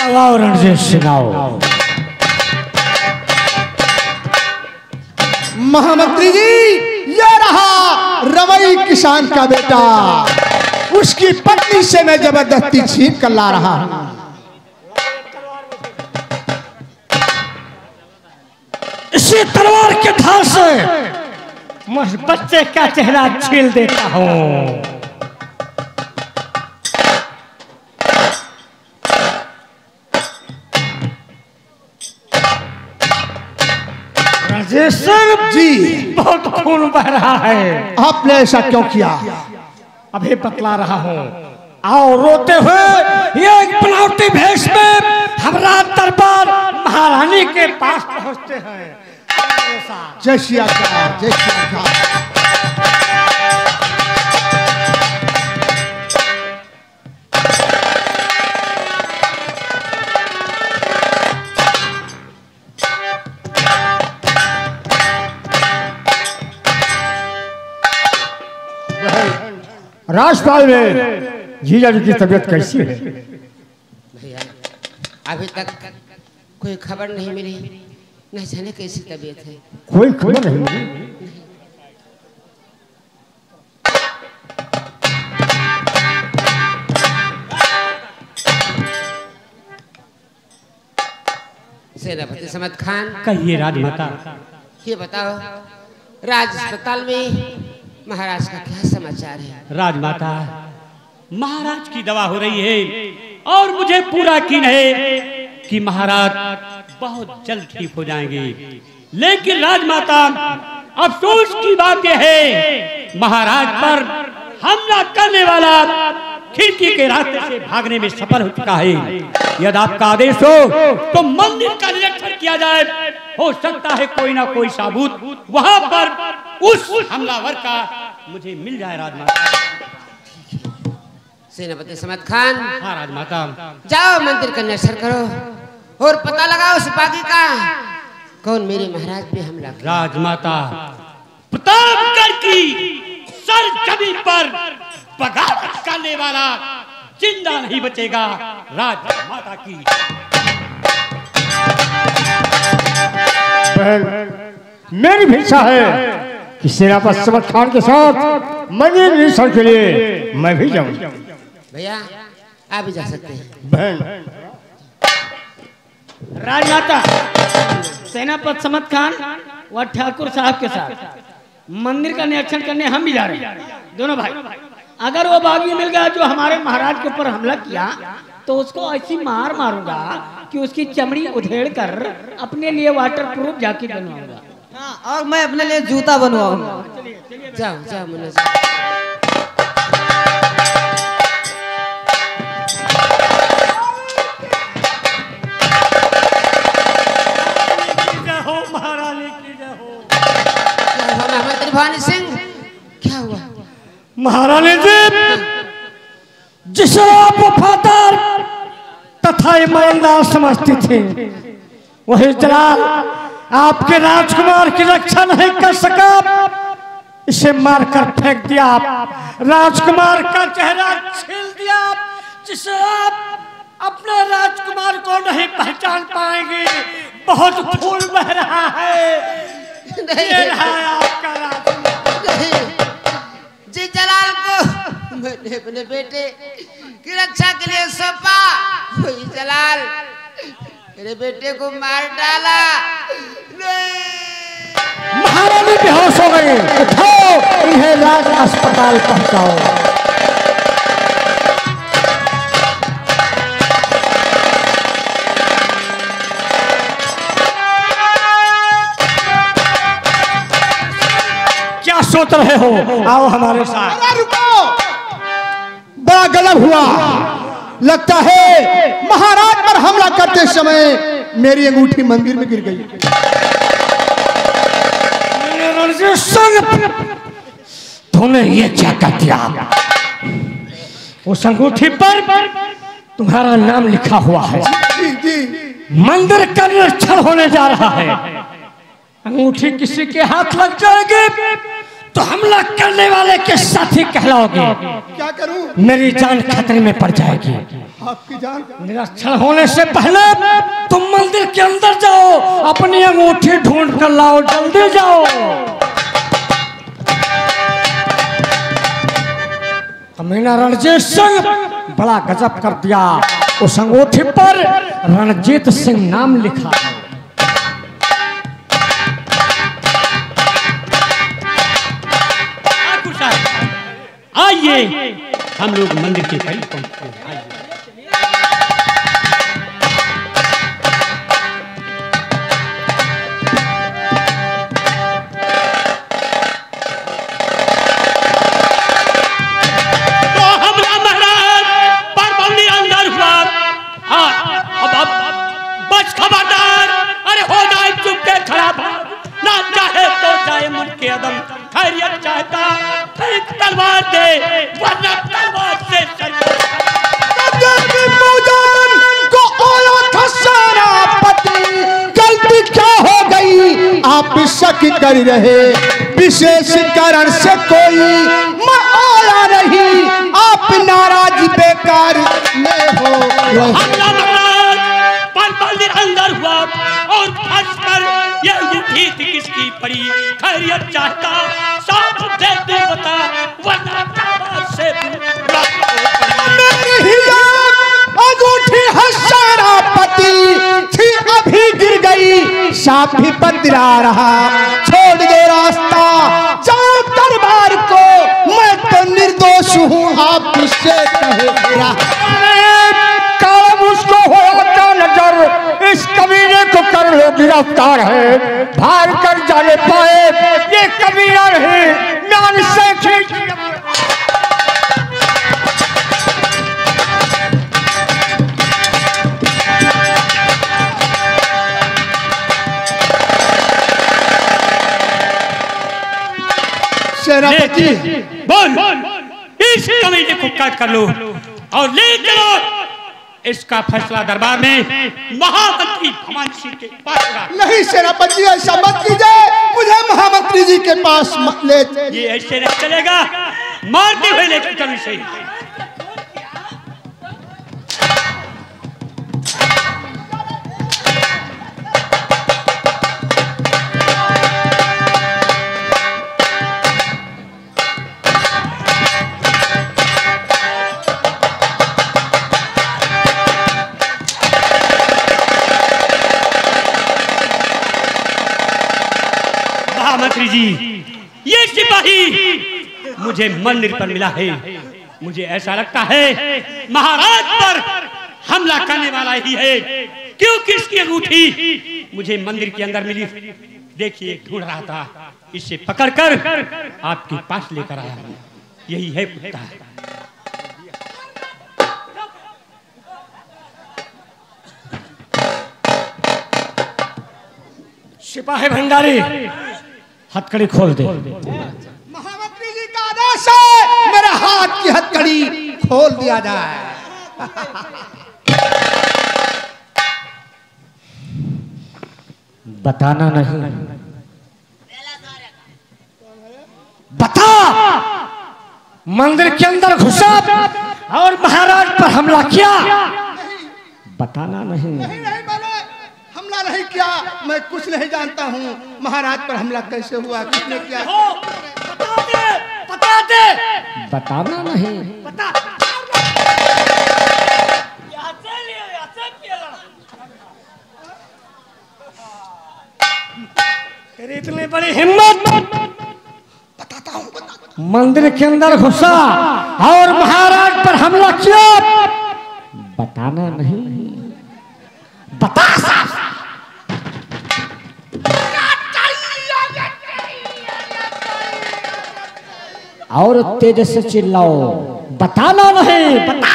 आओ रणजीत सिंह आओ। महामंत्री जी, ये रहा रवई किसान का बेटा, उसकी पत्नी से मैं जबरदस्ती छीन कर ला रहा हूं। इसी तलवार के धार से मैं बच्चे का चेहरा छील देता हूं। राजेश जी, बहुत खून बह रहा है। आपने ऐसा क्यों किया? अभी बतला रहा हूँ। आओ रोते हुए ये एक बनावटी भेष में हम रात दरबार महारानी के पास पहुँचते हैं। जय श्री राम, जय श्री राम। राजपाल में जीजा जी की तबीयत कैसी है? भैया अभी तक कोई खबर नहीं मिली, न जाने कैसी तबीयत है। कोई खबर नहीं मिली? सेनापति समद खान, कहिए राजमाता। ये बताओ राज अस्पताल में महाराज का क्या समाचार है? राजमाता, महाराज की दवा हो रही है और मुझे पूरा यकीन है कि महाराज बहुत जल्द ठीक हो जाएंगे। लेकिन राजमाता, अफसोस की बात यह है महाराज पर हमला करने वाला खिड़की के रास्ते से भागने में सफल हो चुका है। यदि आपका आदेश हो तो मंदिर का निरीक्षण किया जाए। हो सकता है कोई ना कोई सबूत वहां पर उस हमलावर का मुझे मिल जाए। राजमाता। सेनापति समद खान, हाँ राजमाता। जाओ मंदिर का निरीक्षण करो और पता लगाओ सिपाही का कौन मेरे महाराज पे हमला किया। राजमाता, प्रतापगढ़ की सर जमीन पर बगावत करने वाला जिंदा नहीं बचेगा। राजमाता की मेरी भी इच्छा है कि सेनापति समद खान के साथ मंदिर निरीक्षण के लिए मैं भी जाऊं। भैया आप भी जा सकते हैं। बहन। राजमाता, सेनापति समद खान व ठाकुर साहब के साथ मंदिर का निरीक्षण करने हम भी जा रहे हैं। दोनों भाई, अगर वो बागी मिल गया जो हमारे महाराज के ऊपर हमला किया तो उसको ऐसी मार मारूंगा कि उसकी चमड़ी उधेड़ कर अपने लिए वाटर प्रूफ जैकेट बनवाऊंगा। हाँ, और मैं अपने लिए जूता बनवाऊंगा। जाओ जाओ मुन्ना। महारानी की जय हो। त्रिभुवन सिंह, क्या हुआ? महारानी जी, जिसे आप वफादार तथा ईमानदार समझती थी, वही जलाल आपके राजकुमार की रक्षा नहीं कर सका। इसे मारकर फेंक दिया। राजकुमार का चेहरा छील दिया। जिसे आप अपने राजकुमार को नहीं पहचान पाएंगे। बहुत खून बह रहा है। ये रहा आपका राजकुमार। जी जलाल को मैंने अपने बेटे की रक्षा के लिए सौंपा। वही जलाल मेरे बेटे को मार डाला। महारानी बेहोश हो गई। उठाओ, इन्हें राज अस्पताल पहुंचाओ। क्या सोच रहे हो? आओ हमारे साथ। अरे रुको, बड़ा गलत हुआ। लगता है महाराज पर हमला करते समय मेरी अंगूठी मंदिर में गिर गई। तूने ये क्या कर दिया? उस अंगूठी पर तुम्हारा नाम लिखा हुआ है। जी जी। मंदिर का निरीक्षण होने जा रहा है। अंगूठी किसी के हाथ लग जाएगी तो हमला करने वाले के साथी कहलाओगे। क्या करूं? मेरी जान खतरे में पड़ जाएगी। आपकी जान। निरीक्षण होने से पहले तुम मंदिर के अंदर जाओ, अपनी अंगूठी ढूंढ कर लाओ, जल्दी जाओ। कमीना रणजीत सिंह बड़ा गजब कर दिया, उस अंगूठी पर रणजीत सिंह नाम लिखा है। आइए हम लोग मंदिर के करीब पहुंचते हैं। तो हमला महाराज पर मंदिर अंदर हुआ। अब बच खबरदार, अरे हो जाए चुप के खड़ा, ना चाहे तो जाए मुल्क के अदम, खैरियत चाहता तलवार दे वरना तलवार से गलती क्या हो गई आप शक कर रहे, विशेष कारण से कोई मैं आया नहीं, आप नाराज बेकार में हो। हमला महाराज पर मंदिर अंदर हुआ और फंस कर ये अंगूठी थी किसकी पड़ी, खैरियत चाहता साफ दे दे बता वरना तलवार से अंगूठी हसारा पति थी अभी गिर गई, साफ ही बदला रहा, छोड़ दो रास्ता जाओ दरबार को, मैं तो निर्दोष हूँ आप इससे कहे। उसको होता नजर, इस कमीने को कर लो गिरफ्तार है, भाग कर जाने पाए ये कमीना नहीं, नान से सेनापति बोल इस कमीने को काट कर लो और ले चलो, इसका फैसला दरबार में महामंत्री भगवान सिंह के पास होगा। नहीं सेनापति ऐसा मत कीजिए, मुझे महामंत्री जी के पास मत ले। ये ऐसे नहीं चलेगा, मारते हुए लेकर चलो सही। मंत्री जी ये सिपाही मुझे मंदिर पर मिला है, मुझे ऐसा लगता है महाराज पर हमला करने वाला ही है, क्योंकि इसकी अंगूठी मुझे मंदिर के अंदर मिली। देखिए ढूंढ रहा था, इसे पकड़कर आपके पास लेकर आया, यही है कुत्ता। सिपाही भंडारी हथकड़ी खोल दे। महामंत्री जी का आदेश है, मेरे हाथ की हथकड़ी खोल दिया जाए। बताना नहीं, बता मंदिर के अंदर घुसा और महाराज पर हमला किया, बताना नहीं। नहीं मैंने हमला नहीं किया, मैं कुछ नहीं जानता हूँ, महाराज पर हमला कैसे हुआ, किसने किया, बता दे, बता दे। बताना नहीं। बता। तेरी इतनी बड़ी हिम्मत, बताता हूँ। मंदिर के अंदर घुसा और महाराज पर हमला किया, बताना नहीं। बता साफ। और तेज से चिल्लाओ, बताना नहीं। बता।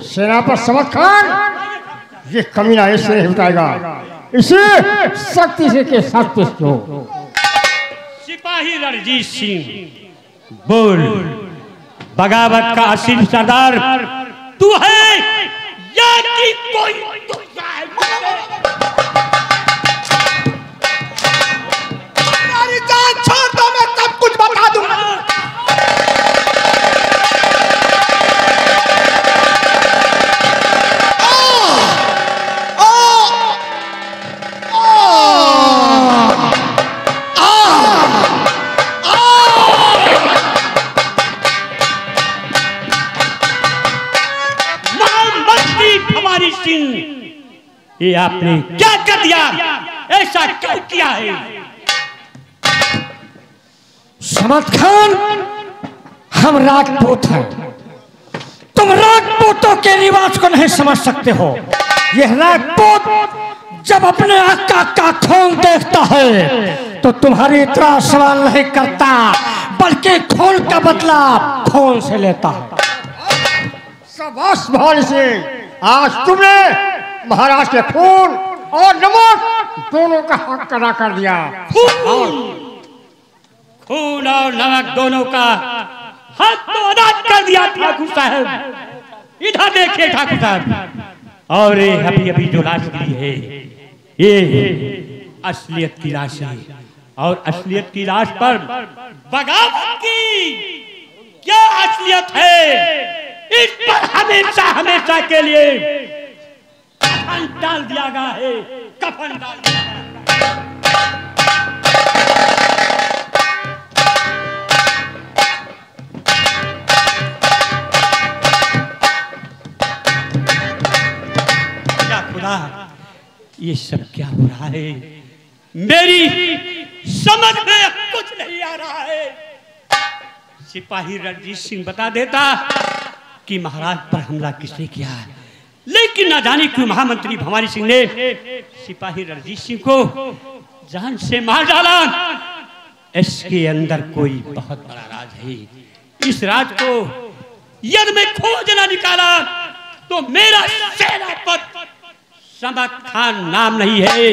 सेना पर समत खान, ये कमीना ऐसे नहीं उठाएगा। इसे सख्ती से के साथ पेश करो। सिपाही रणजीत सिंह बोल, बगावत का असीम सरदार तू है या कि कोई दूसरा है? मेरी जान छोड़ दो, मैं सब कुछ बता दूंगा। ये आपने क्या कर दिया? ऐसा क्यों किया है? समत खान, हम राजपूत हैं, तुम राजपूतों के रिवाज को नहीं समझ सकते हो। यह राजपूत जब अपने आका का खून देखता है तो तुम्हारी तरह सवाल नहीं करता, बल्कि खून का बदला खून से लेता है। शाबाश भाई से, आज तुमने महाराज के खून और नमक दोनों का हक अदा कर दिया। खून और नमक दोनों का हक तो अदा कर दिया ठाकुर साहब। इधर देखिए ठाकुर साहब, और ये अभी अभी जो लाश गिरी है ये असलियत की लाश है, और असलियत की लाश पर बगावत की क्या असलियत है, इस पर हमेशा हमेशा के लिए कफन डाल दिया गया है, कफन डाल दिया गया है। क्या खुदा, ये सब क्या हो रहा है? मेरी समझ में कुछ नहीं आ रहा है। सिपाही रणजीत सिंह बता देता कि महाराज पर हमला किसने किया है, लेकिन न जाने क्यों महामंत्री भवानी सिंह ने सिपाही रणजीत सिंह को जान से मार डाला। इसके अंदर कोई बहुत बड़ा राज है। इस राज को यदि मैं खोज न निकाला तो मेरा सेनापति समत खान नाम नहीं है।